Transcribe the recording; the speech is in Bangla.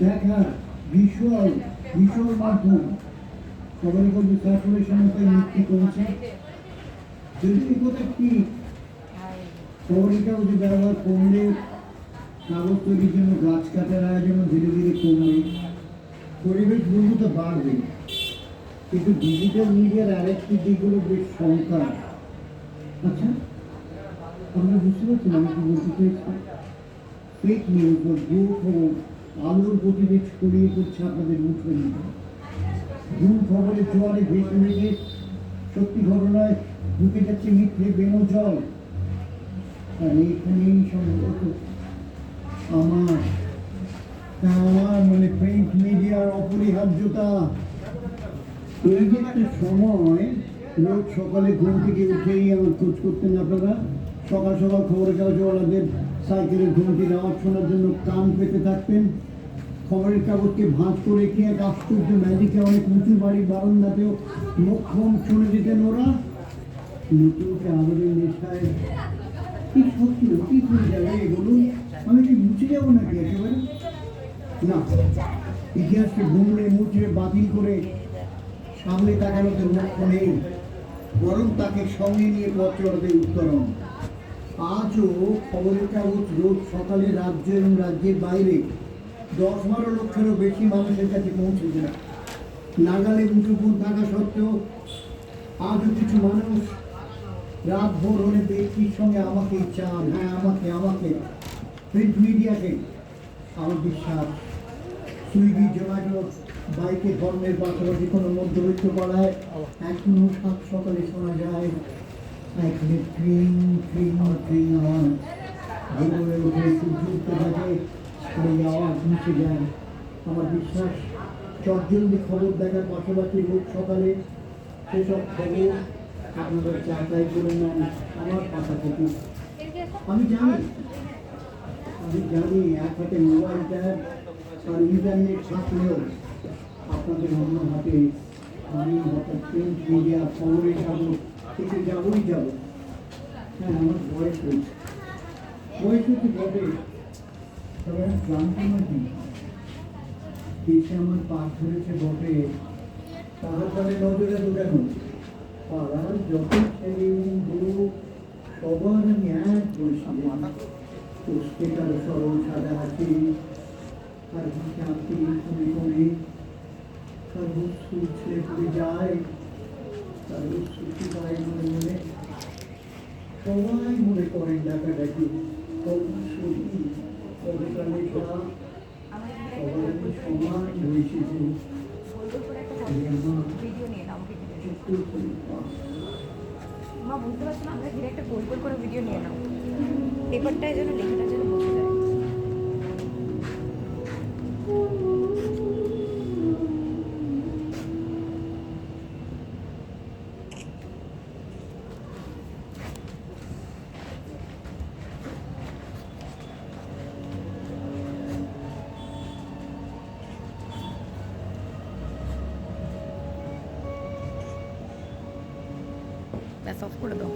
দেখা ভিজুয়াল মাধ্যম সবাই কিন্তু সার্কুলেশনকে মুক্তি করেছে। যদি কথা কি খবরের কাগজে ব্যবহার করলে কাগজ তৈরির জন্য গাছ কাটার আয়োজন ধীরে ধীরে কমবে, পরিবেশ বন্ধুতা বাড়বে। কিন্তু ডিজিটাল মিডিয়ার আরেকটি দিকগুলো বেশ শঙ্কা। আচ্ছা, আমরা বুঝতে পারছি না আমি কি বলতে চাইছি। ফেক নিউজ বা ভুল খবর আলোর গতিতে ছড়িয়ে পড়ছে আপনাদের মুঠোর মধ্যে। ভুল খবরের জোয়ারে ভেসে ভেসে সত্যি ঘটনায় ঢুকে যাচ্ছে মিথ্যে বেনজল। আর এইখানেই সম্ভবত আমার মানে প্রিন্ট মিডিয়ার অপরিহার্যতা। এই যে একটা সময় রোজ সকালে ঘুম থেকে উঠেই আমার খোঁজ করতেন আপনারা, সকাল সকাল খবরের কাগজওয়ালাদের সাইকেলের ঘুমটির আওয়াজ শোনার জন্য কান পেতে থাকতেন। খবরের কাগজকে ভাঁজ করে কি এক আশ্চর্য ম্যাজিকে অনেক উঁচু বাড়ির বারান্দাতেও মোক্ষম শুনে যেতেন ওরা। নতুনকে আদরের নেশায় কি সত্যি অতীত হয়ে যাবে বলুন, আমি কি মুছে যাবো নাকি একেবারে? না, ইতিহাসকে গুমড়ে মুছে বাতিল করে সামনে তাকানোতে লক্ষ্য নেই, বরং তাকে সঙ্গে নিয়ে পথ চলাতে উত্তরণ। আজও খবরের কাগজ রোজ সকালে রাজ্য এবং রাজ্যের বাইরে 10-12 লক্ষেরও বেশি মানুষের কাছে পৌঁছেছে না। নাগালে মুঠোফোন থাকা সত্ত্বেও আজও কিছু মানুষ রাত ভোর হলে ব্যক্তির সঙ্গে আমাকেই চান। হ্যাঁ, আমাকে প্রিন্ট মিডিয়াকে। আমার বিশ্বাস সুইগি, জোম্যাটো, বাইকে ধর্মের পাশাপাশি কোনো মধ্যবিত্ত পাড়ায় এখনো সাত সকালে শোনা যায় এখানে ট্রিং ট্রিং ট্রিং আওয়াজ। ভোরে উঠে সূর্য উঠতে থাকে, সেই আওয়াজ মুছে যায়। আমার বিশ্বাস চটজলদি খবর দেখার পাশাপাশি রোজ সকালে সেসব খবর আপনারা যাচাই করে নেন আমার পাশা থেকে। আমি জানি এক হাতে মোবাইল ট্যাব আর ইন্টারনেট থাকলেও আপনাদের অন্য হাতে আমি হঠাৎ প্রিন্ট মিডিয়া খবরের কাগজ থেকে যাবই যাব। হ্যাঁ, আমার বয়স হয়েছে বটে, তবে আমি ক্লান্তি নাকি দেশে আমার পাঠ ধরেছে বটে। তাহলে নজরে ঢুকানো পাড়ার যত ছেলে এবং গুরু সবার আমি এক বলছিলাম। পুষ্টিকার সরল সাদা হাতি আর হাতি কমে কমে তার সুর ছেড়ে পড়ে যায়, তার সুখী গায়ে মনে মনে সবাই মনে করেন ডাকাডাকি কবিতা লেখা সবার আমি সমান হয়েছিল। মা বুঝতে পারছো না, আমরা ঘিরে একটা গোল গোল করে ভিডিও নিয়ে নাও, পেপারটায় যেন লেখাটা যেন বসে যায়। ব্যাস অফ করে দাও।